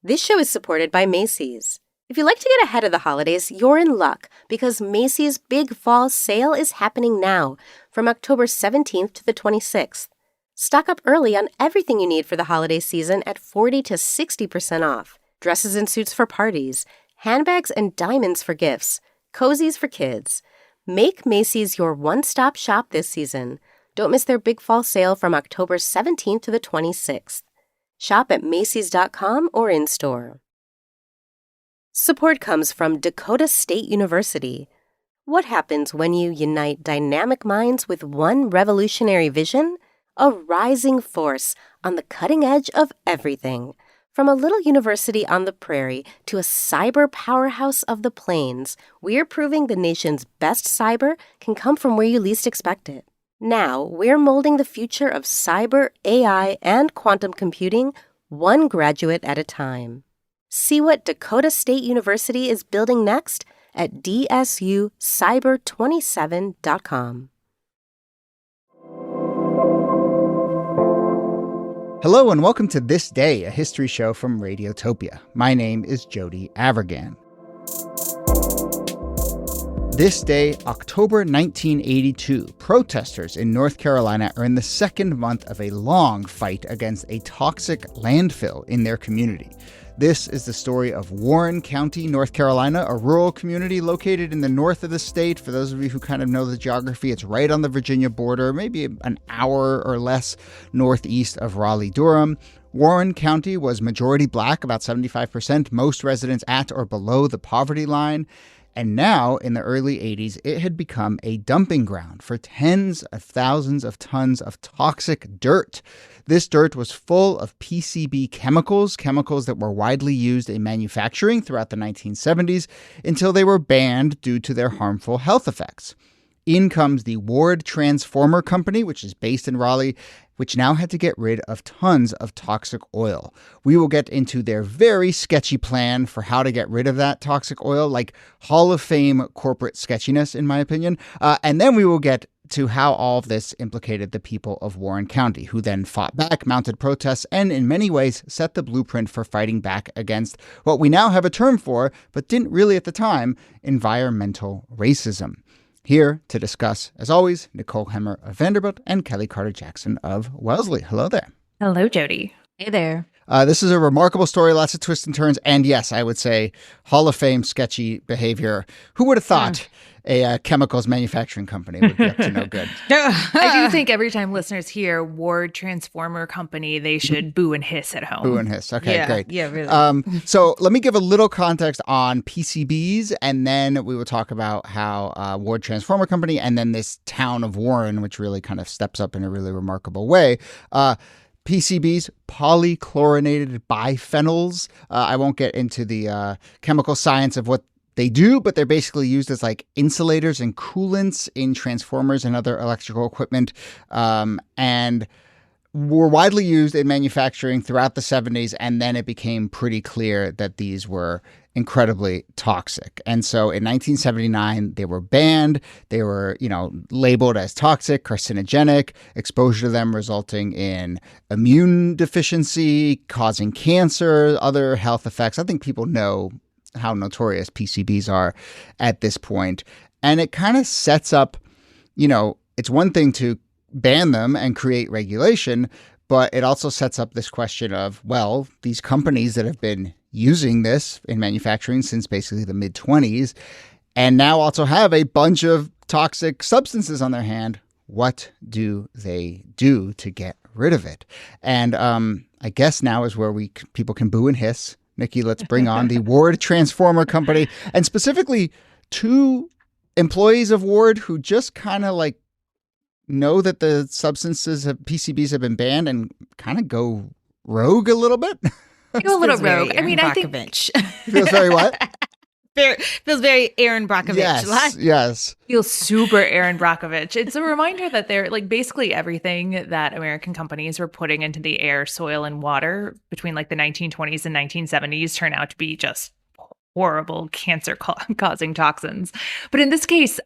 This show is supported by Macy's. If you like to get ahead of the holidays, you're in luck because Macy's Big Fall Sale is happening now from October 17th to the 26th. Stock up early on everything you need for the holiday season at 40 to 60% off. Dresses and suits for parties, handbags and diamonds for gifts, cozies for kids. Make Macy's your one-stop shop this season. Don't miss their Big Fall Sale from October 17th to the 26th. Shop at Macy's.com or in-store. Support comes from Dakota State University. What happens when you unite dynamic minds with one revolutionary vision? A rising force on the cutting edge of everything. From a little university on the prairie to a cyber powerhouse of the plains, we're proving the nation's best cyber can come from where you least expect it. Now, we're molding the future of cyber, AI, and quantum computing one graduate at a time. See what Dakota State University is building next at dsucyber27.com. Hello and welcome to This Day, a history show from Radiotopia. My name is Jody Avirgan. This day, October 1982, protesters in North Carolina are in the second month of a long fight against a toxic landfill in their community. This is the story of Warren County, North Carolina, a rural community located in the north of the state. For those of you who kind of know the geography, it's right on the Virginia border, maybe an hour or less northeast of Raleigh-Durham. Warren County was majority black, about 75%, most residents at or below the poverty line. And now, in the early 80s, it had become a dumping ground for tens of thousands of tons of toxic dirt. This dirt was full of PCB chemicals that were widely used in manufacturing throughout the 1970s until they were banned due to their harmful health effects. In comes the Ward Transformer Company, which is based in Raleigh, which now had to get rid of tons of toxic oil. We will get into their very sketchy plan for how to get rid of that toxic oil, like Hall of Fame corporate sketchiness, in my opinion. And then we will get to how all of this implicated the people of Warren County, who then fought back, mounted protests, and in many ways set the blueprint for fighting back against what we now have a term for, but didn't really at the time, environmental racism. Here to discuss, as always, Nicole Hemmer of Vanderbilt and Kellie Carter-Jackson of Wellesley. Hello there. Hello, Jody. Hey there. This is a remarkable story, lots of twists and turns, and yes, I would say Hall of Fame sketchy behavior. Who would have thought a chemicals manufacturing company would be up to no good? I do think every time listeners hear Ward Transformer Company, they should boo and hiss at home. Boo and hiss. Okay, great. Yeah, really. So let me give a little context on PCBs, and then we will talk about how Ward Transformer Company and then this town of Warren, which really kind of steps up in a really remarkable way. PCBs, polychlorinated biphenyls. I won't get into the chemical science of what they do, but they're basically used as like insulators and coolants in transformers and other electrical equipment, and were widely used in manufacturing throughout the 70s. And then it became pretty clear that these were incredibly toxic. And so in 1979, they were banned. They were, labeled as toxic, carcinogenic, exposure to them resulting in immune deficiency, causing cancer, other health effects. I think people know how notorious PCBs are at this point. And it kind of sets up, it's one thing to ban them and create regulation, but it also sets up this question of, well, these companies that have been using this in manufacturing since basically the mid-20s and now also have a bunch of toxic substances on their hand, what do they do to get rid of it? And I guess now is where people can boo and hiss. NIki, let's bring on the Ward Transformer Company, and specifically two employees of Ward who just kind of like know that the PCBs have been banned and kind of go rogue a little bit. Go a little rogue. I mean, I think feels very what? Feels very Aaron Brockovich. Yes. Feels super Aaron Brockovich. It's a reminder that they're like basically everything that American companies were putting into the air, soil, and water between like the 1920s and 1970s turned out to be just horrible cancer-causing toxins. But in this case,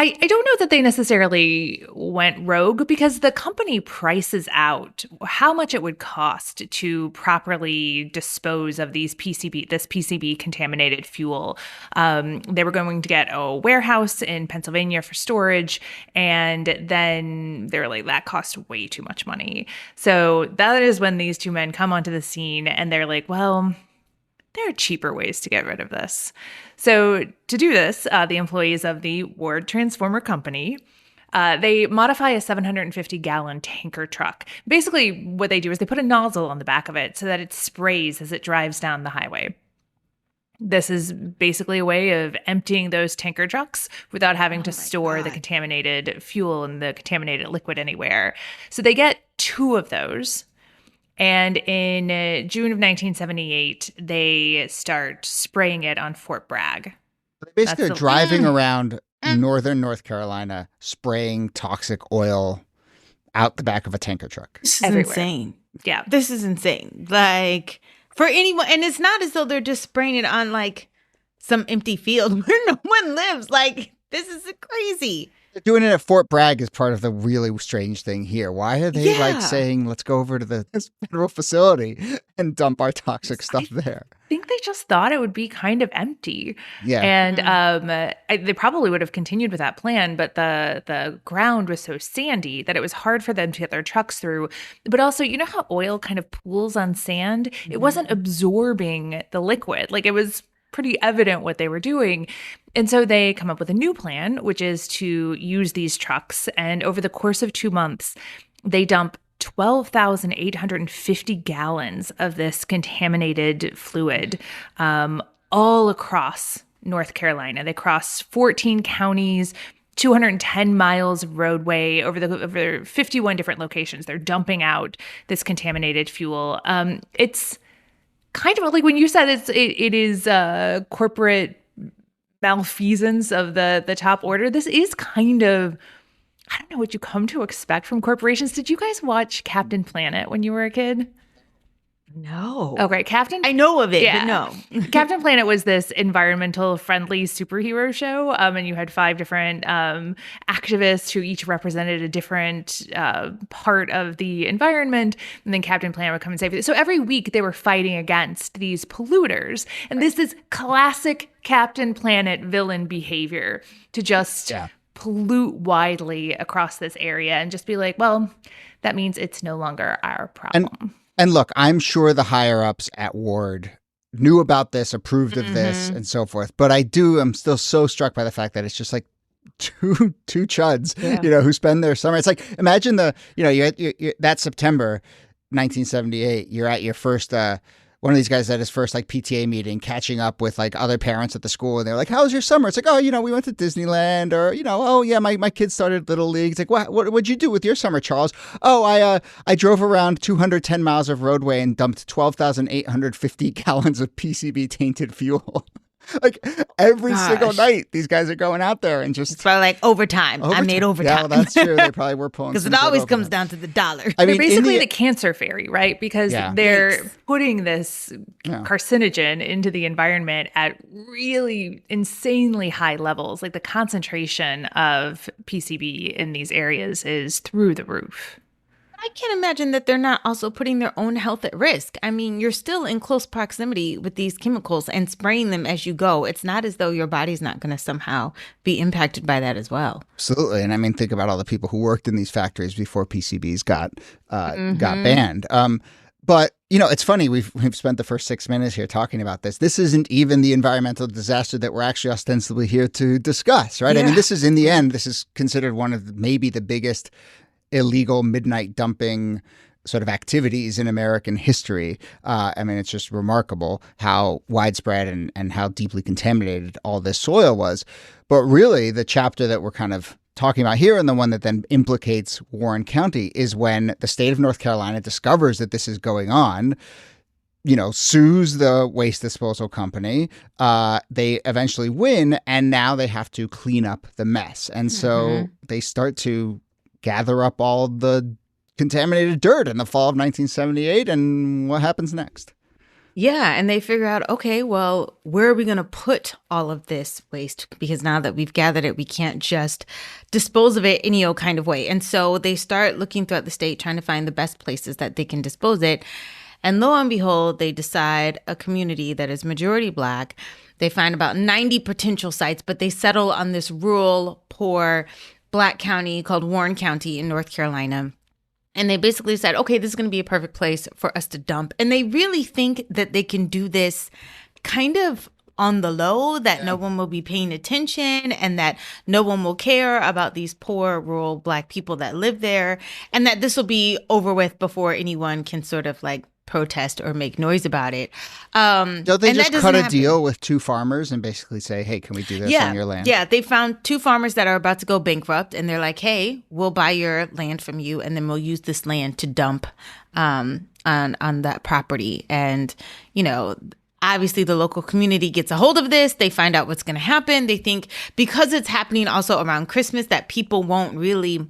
I don't know that they necessarily went rogue, because the company prices out how much it would cost to properly dispose of this PCB contaminated fuel. They were going to get a warehouse in Pennsylvania for storage, and then they were like, that cost way too much money. So that is when these two men come onto the scene, and they're like, well, there are cheaper ways to get rid of this. So to do this, the employees of the Ward Transformer Company, they modify a 750-gallon tanker truck. Basically, what they do is they put a nozzle on the back of it so that it sprays as it drives down the highway. This is basically a way of emptying those tanker trucks without having to store the contaminated fuel and the contaminated liquid anywhere. So they get 2 of those. And in June of 1978, they start spraying it on Fort Bragg. They basically are driving around northern North Carolina, spraying toxic oil out the back of a tanker truck. This is everywhere. insane. Yeah. This is insane. Like, for anyone, and it's not as though they're just spraying it on like some empty field where no one lives. Like, this is crazy. Doing it at Fort Bragg is part of the really strange thing here. Why are they like saying, let's go over to this federal facility and dump our toxic stuff there? I think they just thought it would be kind of empty. Yeah. And they probably would have continued with that plan, but the ground was so sandy that it was hard for them to get their trucks through. But also, you know how oil kind of pools on sand? It wasn't absorbing the liquid. Like, it was pretty evident what they were doing. And so they come up with a new plan, which is to use these trucks. And over the course of 2 months, they dump 12,850 gallons of this contaminated fluid all across North Carolina. They cross 14 counties, 210 miles of roadway over 51 different locations. They're dumping out this contaminated fuel. It's kind of like when you said it is corporate malfeasance of the top order. This is kind of, I don't know what you come to expect from corporations. Did you guys watch Captain Planet when you were a kid? No. Okay, I know of it, but no. Captain Planet was this environmental friendly superhero show. And you had 5 different activists who each represented a different part of the environment. And then Captain Planet would come and save it. So every week they were fighting against these polluters. And this is classic Captain Planet villain behavior, to just pollute widely across this area and just be like, well, that means it's no longer our problem. And look, I'm sure the higher-ups at Ward knew about this, approved of this, and so forth. But I'm still so struck by the fact that it's just like two chuds, who spend their summer. It's like, imagine you that September 1978, you're at your first, one of these guys at his first like PTA meeting, catching up with like other parents at the school, and they're like, "How was your summer?" It's like, "Oh, we went to Disneyland," or "Oh yeah, my kids started Little League." It's like, what'd you do with your summer, Charles?" "Oh, I drove around 210 miles of roadway and dumped 12,850 gallons of PCB tainted fuel." Like every single night, these guys are going out there and just. It's probably like overtime. I made overtime. Yeah, well, that's true. They probably were pulling. Because it always comes down to the dollar. I mean, they're basically the cancer fairy, right? Because they're putting this carcinogen into the environment at really insanely high levels. Like the concentration of PCB in these areas is through the roof. I can't imagine that they're not also putting their own health at risk. I mean, you're still in close proximity with these chemicals and spraying them as you go. It's not as though your body's not going to somehow be impacted by that as well. Absolutely. And I mean, think about all the people who worked in these factories before PCBs got banned. But, it's funny. We've spent the first 6 minutes here talking about this. This isn't even the environmental disaster that we're actually ostensibly here to discuss, right? Yeah. I mean, this is, in the end, this is considered one of maybe the biggest illegal midnight dumping sort of activities in American history. I mean, it's just remarkable how widespread and how deeply contaminated all this soil was. But really, the chapter that we're kind of talking about here, and the one that then implicates Warren County, is when the state of North Carolina discovers that this is going on, sues the waste disposal company. They eventually win, and now they have to clean up the mess. And so they start to gather up all the contaminated dirt in the fall of 1978. And what happens next? Yeah, and they figure out, okay, well, where are we going to put all of this waste? Because now that we've gathered it, we can't just dispose of it any old kind of way. And so they start looking throughout the state, trying to find the best places that they can dispose it. And lo and behold, they decide a community that is majority Black. They find about 90 potential sites, but they settle on this rural, poor Black county called Warren County in North Carolina. And they basically said, okay, this is going to be a perfect place for us to dump. And they really think that they can do this kind of on the low, that no one will be paying attention and that no one will care about these poor rural Black people that live there, and that this will be over with before anyone can sort of like protest or make noise about it. Don't they just cut a deal with two farmers and basically say, hey, can we do this on your land? Yeah, they found two farmers that are about to go bankrupt, and they're like, hey, we'll buy your land from you, and then we'll use this land to dump on that property. And, you know, obviously the local community gets a hold of this. They find out what's going to happen. They think because it's happening also around Christmas that people won't really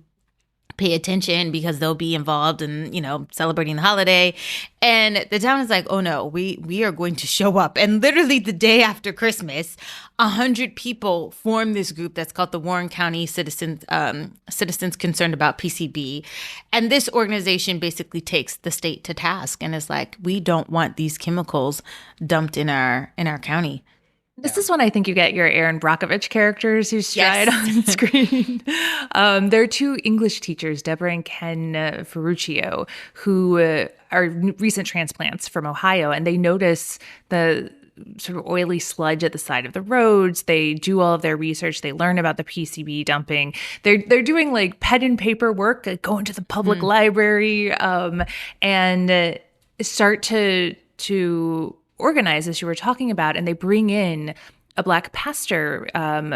pay attention because they'll be involved in, you know, celebrating the holiday. And the town is like, oh no, we are going to show up. And literally the day after Christmas, 100 people form this group that's called the Warren County Citizens Concerned About PCB. And this organization basically takes the state to task and is like, we don't want these chemicals dumped in our county. This is when I think you get your Aaron Brockovich characters who stride on screen. There are two English teachers, Deborah and Ken Ferruccio, who are recent transplants from Ohio, and they notice the sort of oily sludge at the side of the roads. They do all of their research. They learn about the PCB dumping. They're doing like pen and paper work, like going to the public library, and start to organize, as you were talking about, and they bring in a Black pastor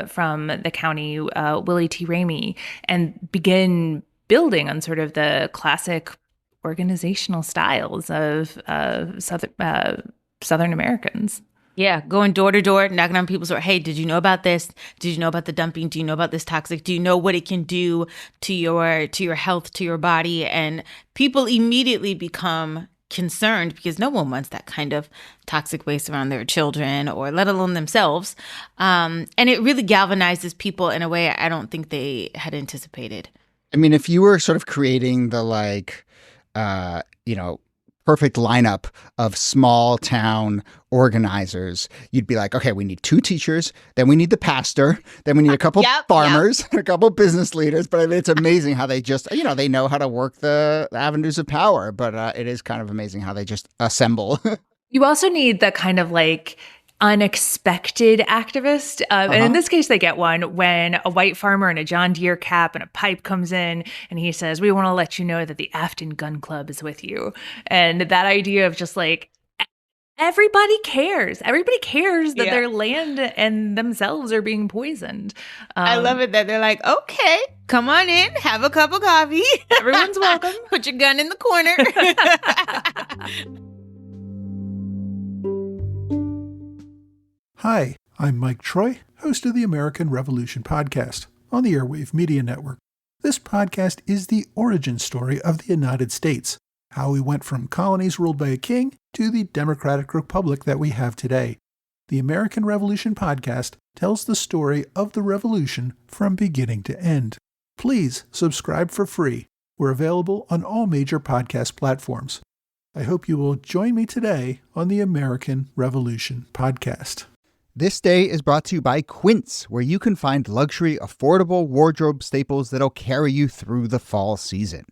from the county, Willie T. Ramey, and begin building on sort of the classic organizational styles of Southern Americans. Yeah, going door to door, knocking on people's door. Hey, did you know about this? Did you know about the dumping? Do you know about this toxic? Do you know what it can do to your health, to your body? And people immediately become concerned because no one wants that kind of toxic waste around their children or let alone themselves. And it really galvanizes people in a way I don't think they had anticipated. I mean, if you were sort of creating the perfect lineup of small town organizers, you'd be like, okay, we need two teachers, then we need the pastor, then we need a couple farmers, a couple business leaders. But I mean, it's amazing how they just, they know how to work the avenues of power. But it is kind of amazing how they just assemble. You also need the kind of like unexpected activist. And in this case, they get one when a white farmer in a John Deere cap and a pipe comes in and he says, we want to let you know that the Afton Gun Club is with you. And that idea of just like, everybody cares. Everybody cares that their land and themselves are being poisoned. I love it that they're like, okay, come on in, have a cup of coffee. Everyone's welcome. Put your gun in the corner. Hi, I'm Mike Troy, host of the American Revolution podcast on the Airwave Media Network. This podcast is the origin story of the United States, how we went from colonies ruled by a king to the democratic republic that we have today. The American Revolution podcast tells the story of the revolution from beginning to end. Please subscribe for free. We're available on all major podcast platforms. I hope you will join me today on the American Revolution podcast. This day is brought to you by Quince, where you can find luxury, affordable wardrobe staples that'll carry you through the fall season.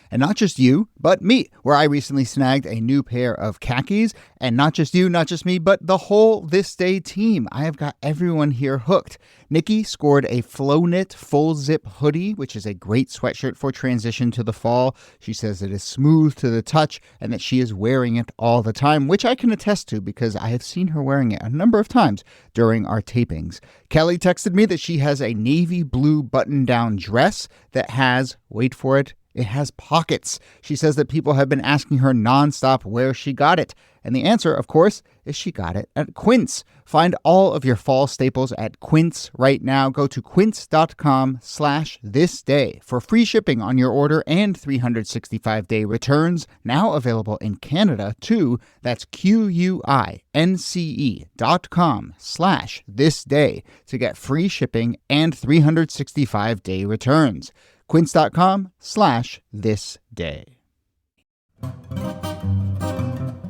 And not just you, but me, where I recently snagged a new pair of khakis. And not just you, not just me, but the whole This Day team. I have got everyone here hooked. NIki scored a flow knit full zip hoodie, which is a great sweatshirt for transition to the fall. She says it is smooth to the touch and that she is wearing it all the time, which I can attest to because I have seen her wearing it a number of times during our tapings. Kellie texted me that she has a navy blue button-down dress that has, wait for it, It has pockets. She says that people have been asking her nonstop where she got it. And the answer, of course, is she got it at Quince. Find all of your fall staples at Quince right now. Go to quince.com/thisday for free shipping on your order and 365-day returns. Now available in Canada, too. That's QUINCE.com/thisday to get free shipping and 365-day returns. Quince.com/thisday.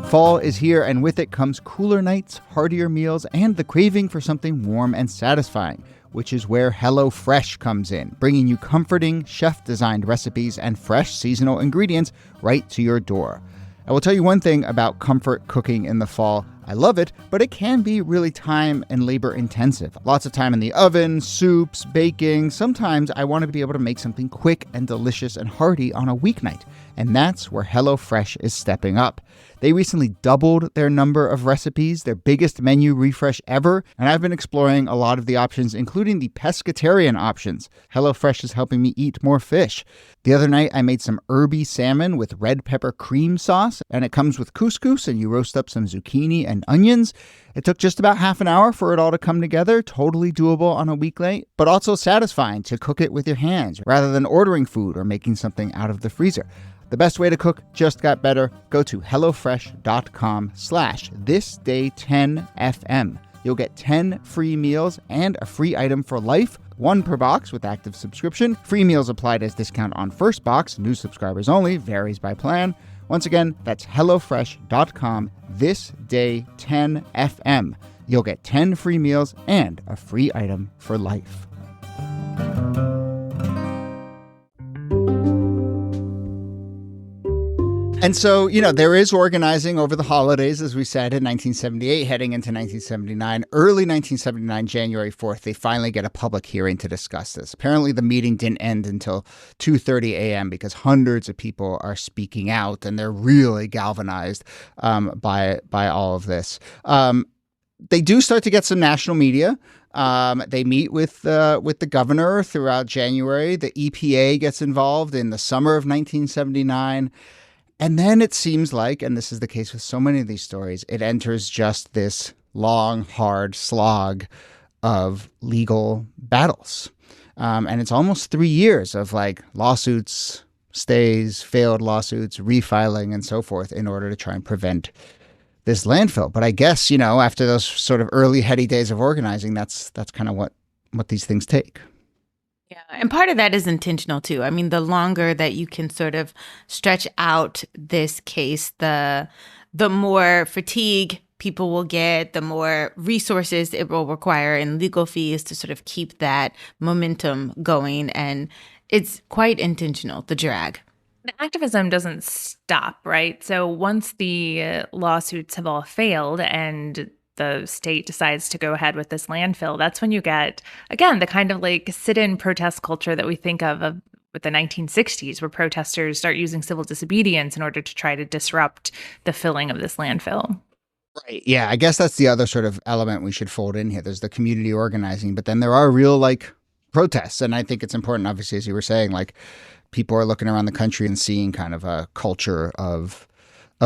Fall is here, and with it comes cooler nights, heartier meals, and the craving for something warm and satisfying, which is where HelloFresh comes in, bringing you comforting, chef-designed recipes and fresh seasonal ingredients right to your door. I will tell you one thing about comfort cooking in the fall. I love it, but it can be really time and labor intensive. Lots of time in the oven, soups, baking. Sometimes I want to be able to make something quick and delicious and hearty on a weeknight, and that's where HelloFresh is stepping up. They recently doubled their number of recipes, their biggest menu refresh ever, and I've been exploring a lot of the options, including the pescatarian options. HelloFresh is helping me eat more fish. The other night, I made some herby salmon with red pepper cream sauce, and it comes with couscous, and you roast up some zucchini and onions. It took just about half an hour for it all to come together, totally doable on a weeknight, but also satisfying to cook it with your hands rather than ordering food or making something out of the freezer. The best way to cook just got better. Go to HelloFresh.com/thisday10FM. You'll get 10 free meals and a free item for life, 1 per box with active subscription. Free meals applied as discount on first box. New subscribers only. Varies by plan. Once again, that's HelloFresh.com/thisday10FM. You'll get 10 free meals and a free item for life. And so, there is organizing over the holidays, as we said, in 1978, heading into 1979. Early 1979, January 4th, they finally get a public hearing to discuss this. Apparently, the meeting didn't end until 2:30 a.m. because hundreds of people are speaking out, and they're really galvanized by all of this. They do start to get some national media. They meet with the governor throughout January. The EPA gets involved in the summer of 1979. And then it seems like, and this is the case with so many of these stories, it enters just this long, hard slog of legal battles. And it's almost 3 years of lawsuits, stays, failed lawsuits, refiling, and so forth in order to try and prevent this landfill. But I guess, after those sort of early heady days of organizing, that's kind of what these things take. Yeah, and part of that is intentional too. I mean, the longer that you can sort of stretch out this case, the more fatigue people will get, the more resources it will require in legal fees to sort of keep that momentum going. And it's quite intentional, the drag. The activism doesn't stop, right? So once the lawsuits have all failed and the state decides to go ahead with this landfill, that's when you get, again, the kind of sit-in protest culture that we think of with the 1960s, where protesters start using civil disobedience in order to try to disrupt the filling of this landfill. Right. Yeah, I guess that's the other sort of element we should fold in here. There's the community organizing, but then there are real protests. And I think it's important, obviously, as you were saying, people are looking around the country and seeing kind of a culture of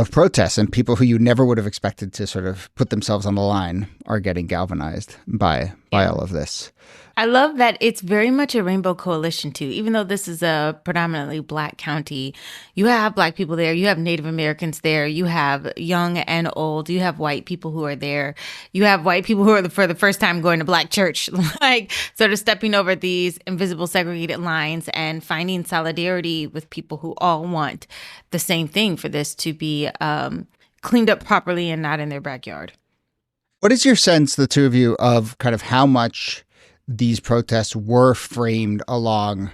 protests, and people who you never would have expected to sort of put themselves on the line are getting galvanized by all of this. I love that it's very much a rainbow coalition too. Even though this is a predominantly Black county, you have Black people there, you have Native Americans there, you have young and old, you have white people who are there, you have white people who are for the first time going to Black church, sort of stepping over these invisible segregated lines and finding solidarity with people who all want the same thing, for this to be cleaned up properly and not in their backyard. What is your sense, the two of you, of kind of how much these protests were framed along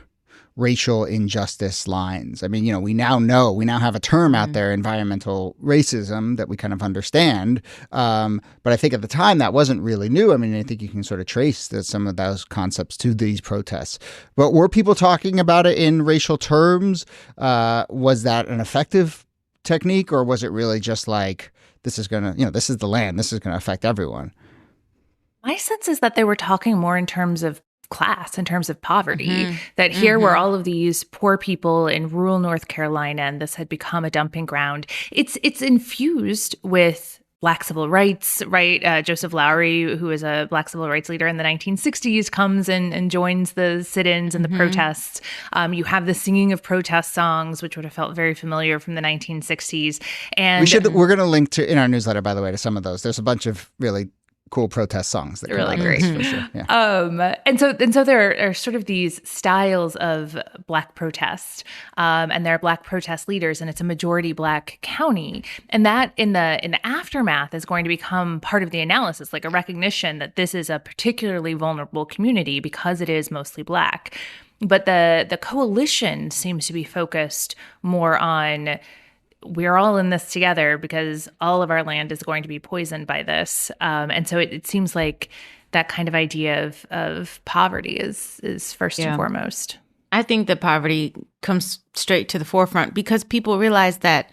racial injustice lines? I mean, we now have a term out there, environmental racism, that we kind of understand. But I think at the time that wasn't really new. I mean, I think you can sort of trace some of those concepts to these protests. But were people talking about it in racial terms? Was that an effective technique, or was it really just this is going to, this is the land, this is going to affect everyone? My sense is that they were talking more in terms of class, in terms of poverty, that here were all of these poor people in rural North Carolina, and this had become a dumping ground. It's infused with Black civil rights, right? Joseph Lowery, who is a Black civil rights leader in the 1960s, comes and joins the sit-ins and the protests. You have the singing of protest songs, which would have felt very familiar from the 1960s. And we're going to link to in our newsletter, by the way, to some of those. There's a bunch of really cool protest songs that really great for sure. Yeah. And so there are sort of these styles of Black protest, and there are Black protest leaders, and it's a majority Black county, and that in the aftermath is going to become part of the analysis, like a recognition that this is a particularly vulnerable community because it is mostly Black. But the coalition seems to be focused more on, we're all in this together because all of our land is going to be poisoned by this. And so it seems like that kind of idea of poverty is first and foremost. I think that poverty comes straight to the forefront because people realize that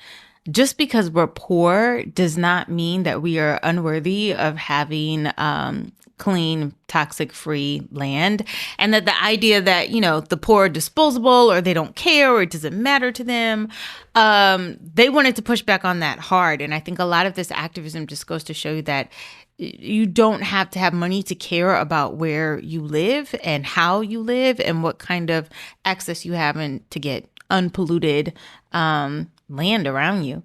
just because we're poor does not mean that we are unworthy of having clean, toxic-free land, and that the idea that, the poor are disposable or they don't care or it doesn't matter to them, they wanted to push back on that hard. And I think a lot of this activism just goes to show you that you don't have to have money to care about where you live and how you live and what kind of access you have to get unpolluted land around you.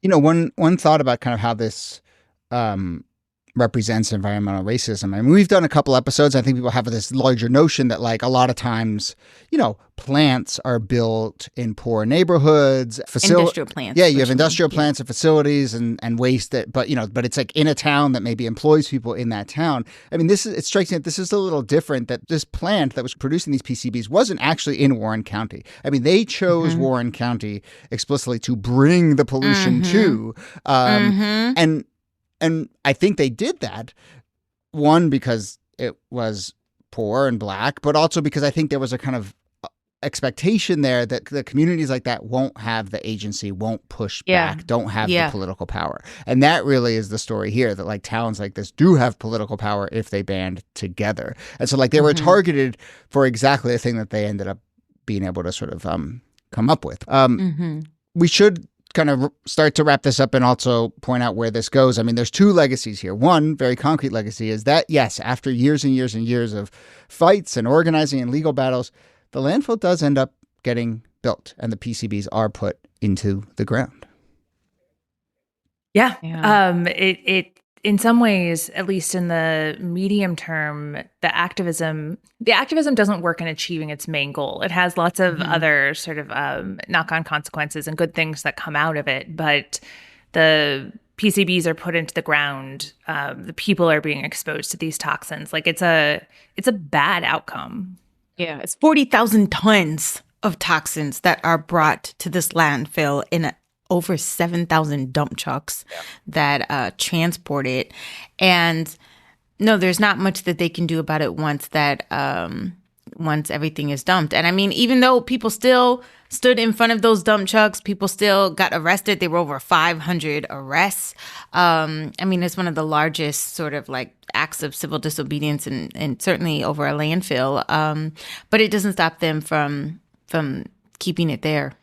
One thought about kind of how this represents environmental racism. I mean, we've done a couple episodes. I think people have this larger notion that, like, a lot of times, plants are built in poor neighborhoods, industrial plants. Yeah, you have industrial plants and facilities and waste that, but it's like in a town that maybe employs people in that town. I mean, it strikes me that this is a little different, that this plant that was producing these PCBs wasn't actually in Warren County. I mean, they chose Warren County explicitly to bring the pollution to, and I think they did that, one, because it was poor and Black, but also because I think there was a kind of expectation there that the communities like that won't have the agency, won't push back, don't have the political power. And that really is the story here, that like towns like this do have political power if they band together. And so like they were targeted for exactly the thing that they ended up being able to sort of come up with. We should kind of start to wrap this up and also point out where this goes. I mean, there's two legacies here. One very concrete legacy is that, yes, after years and years and years of fights and organizing and legal battles, the landfill does end up getting built and the PCBs are put into the ground. Yeah. It in some ways, at least in the medium term, the activism doesn't work in achieving its main goal. It has lots of other sort of knock-on consequences and good things that come out of it. But the PCBs are put into the ground. The people are being exposed to these toxins. Like it's a bad outcome. Yeah, it's 40,000 tons of toxins that are brought to this landfill in over 7,000 dump trucks that transport it. And no, there's not much that they can do about it once everything is dumped. And I mean, even though people still stood in front of those dump trucks, people still got arrested. There were over 500 arrests. I mean, it's one of the largest sort of like acts of civil disobedience and certainly over a landfill. But it doesn't stop them from keeping it there.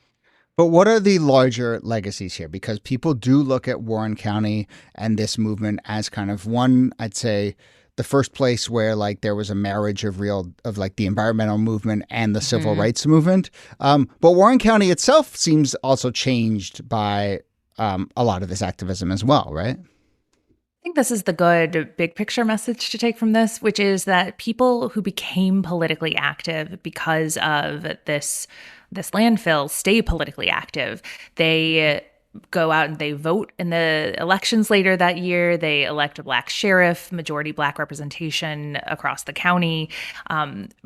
But what are the larger legacies here? Because people do look at Warren County and this movement as kind of one, I'd say, the first place where like there was a marriage of like the environmental movement and the civil rights movement. But Warren County itself seems also changed by a lot of this activism as well, right? I think this is the good big picture message to take from this, which is that people who became politically active because of this landfill stay politically active. They go out and they vote in the elections later that year. They elect a Black sheriff, majority Black representation across the county.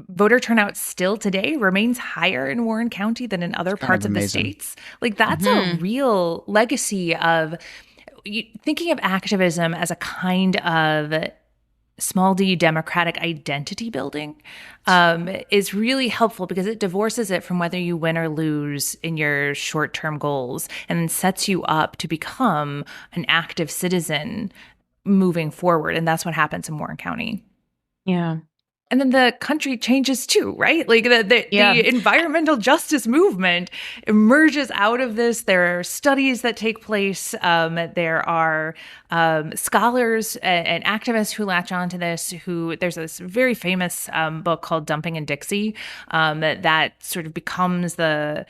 Voter turnout still today remains higher in Warren County than in other parts of the states. Like that's a real legacy of thinking of activism as a kind of small d democratic identity building is really helpful because it divorces it from whether you win or lose in your short-term goals and sets you up to become an active citizen moving forward. And that's what happens in Warren County. Yeah. And then the country changes too, right? Like the environmental justice movement emerges out of this. There are studies that take place. There are scholars and activists who latch onto this. There's this very famous book called Dumping in Dixie that sort of becomes the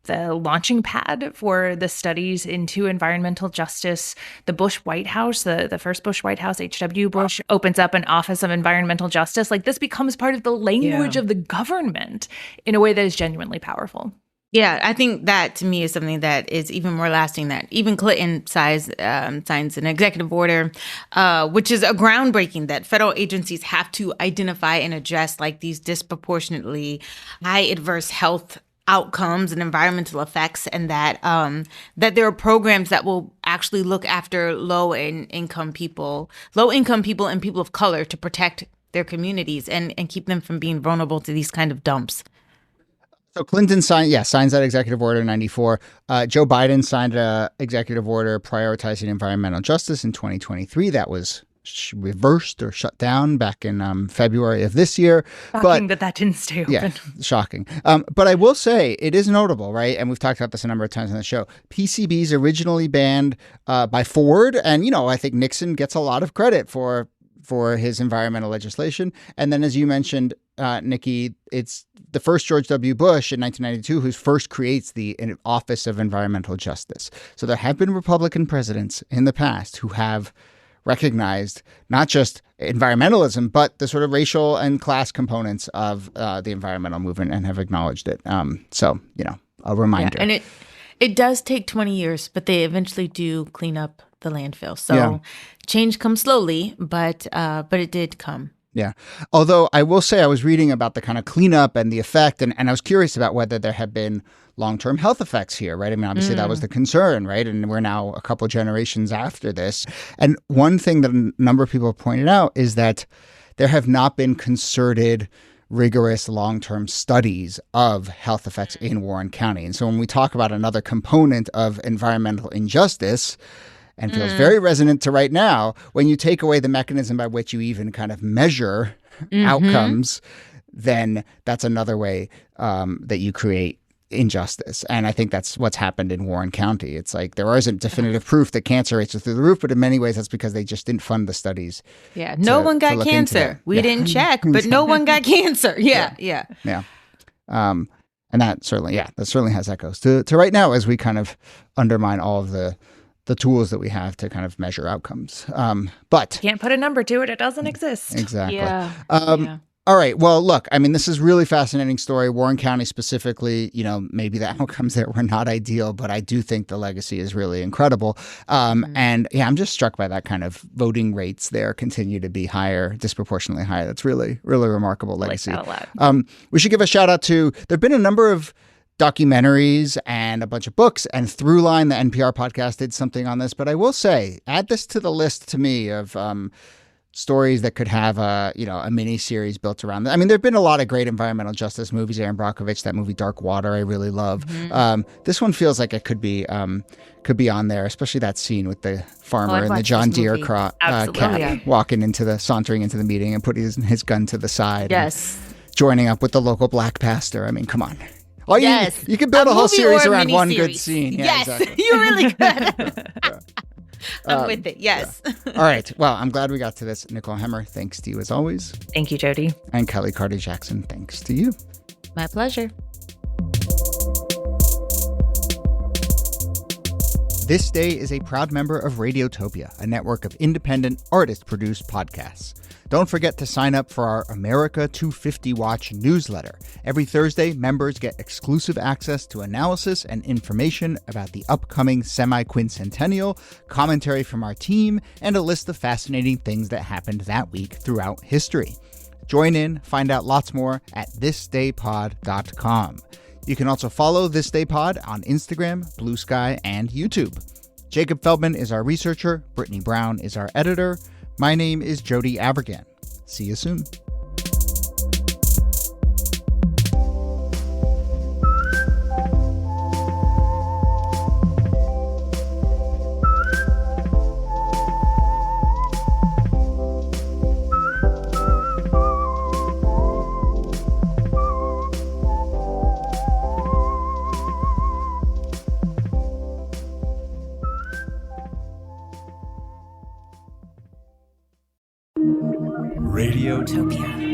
launching pad for the studies into environmental justice. The Bush White House, the first Bush White House, H.W. Bush, opens up an Office of Environmental Justice. Like, this becomes part of the language of the government in a way that is genuinely powerful. Yeah, I think that to me is something that is even more lasting. That even Clinton signs an executive order, which is a groundbreaking, that federal agencies have to identify and address like these disproportionately high adverse health outcomes and environmental effects, and that there are programs that will actually look after low-income people and people of color to protect their communities and keep them from being vulnerable to these kind of dumps. So Clinton signs that executive order in 94. Joe Biden signed an executive order prioritizing environmental justice in 2023. That was reversed or shut down back in February of this year. Shocking that didn't stay open. Yeah, shocking. But I will say it is notable, right? And we've talked about this a number of times on the show. PCBs originally banned by Ford. And, I think Nixon gets a lot of credit for his environmental legislation. And then, as you mentioned, NIki, it's the first George W. Bush in 1992 who first creates the Office of Environmental Justice. So there have been Republican presidents in the past who have recognized not just environmentalism, but the sort of racial and class components of the environmental movement and have acknowledged it. So, a reminder. Yeah, and it does take 20 years, but they eventually do clean up the landfill. So change comes slowly, but it did come. Yeah. Although I will say I was reading about the kind of cleanup and the effect, and I was curious about whether there had been long-term health effects here, right? I mean, obviously that was the concern, right? And we're now a couple generations after this. And one thing that a number of people have pointed out is that there have not been concerted, rigorous long-term studies of health effects in Warren County. And so when we talk about another component of environmental injustice, and feels very resonant to right now, when you take away the mechanism by which you even kind of measure outcomes, then that's another way that you create injustice. And I think that's what's happened in Warren County. It's like there isn't definitive proof that cancer rates are through the roof, but in many ways that's because they just didn't fund the studies. Yeah, no one got cancer. We didn't check, but no one got cancer. Yeah. And that certainly has echoes to right now as we kind of undermine all of the tools that we have to kind of measure outcomes. But can't put a number to it. It doesn't exist. Exactly. Yeah. All right. Well, look, I mean, this is a really fascinating story. Warren County specifically, maybe the outcomes there were not ideal, but I do think the legacy is really incredible. And I'm just struck by that kind of voting rates there continue to be higher, disproportionately higher. That's really, really remarkable legacy. Like that a lot. We should give a shout out to, there've been a number of documentaries and a bunch of books, and Throughline, the NPR podcast, did something on this. But I will say, add this to the list to me of stories that could have a mini series built around that. I mean, there've been a lot of great environmental justice movies. Aaron Brockovich, that movie Dark Water, I really love. This one feels like it could be on there, especially that scene with the farmer and the John Deere cat sauntering into the meeting and putting his gun to the side. Yes. Joining up with the local black pastor. I mean, come on. You can build a whole series around one good scene. Yeah, yes, exactly. You really could. I'm with it. Yes. Yeah. All right. Well, I'm glad we got to this. Nicole Hemmer, thanks to you as always. Thank you, Jody. And Kellie Carter-Jackson, thanks to you. My pleasure. This Day is a proud member of Radiotopia, a network of independent, artist-produced podcasts. Don't forget to sign up for our America250 Watch newsletter. Every Thursday, members get exclusive access to analysis and information about the upcoming semi-quincentennial, commentary from our team, and a list of fascinating things that happened that week throughout history. Join in, find out lots more at thisdaypod.com. You can also follow This Day Pod on Instagram, Blue Sky, and YouTube. Jacob Feldman is our researcher. Brittany Brown is our editor. My name is Jody Abergan. See you soon. Radiotopia.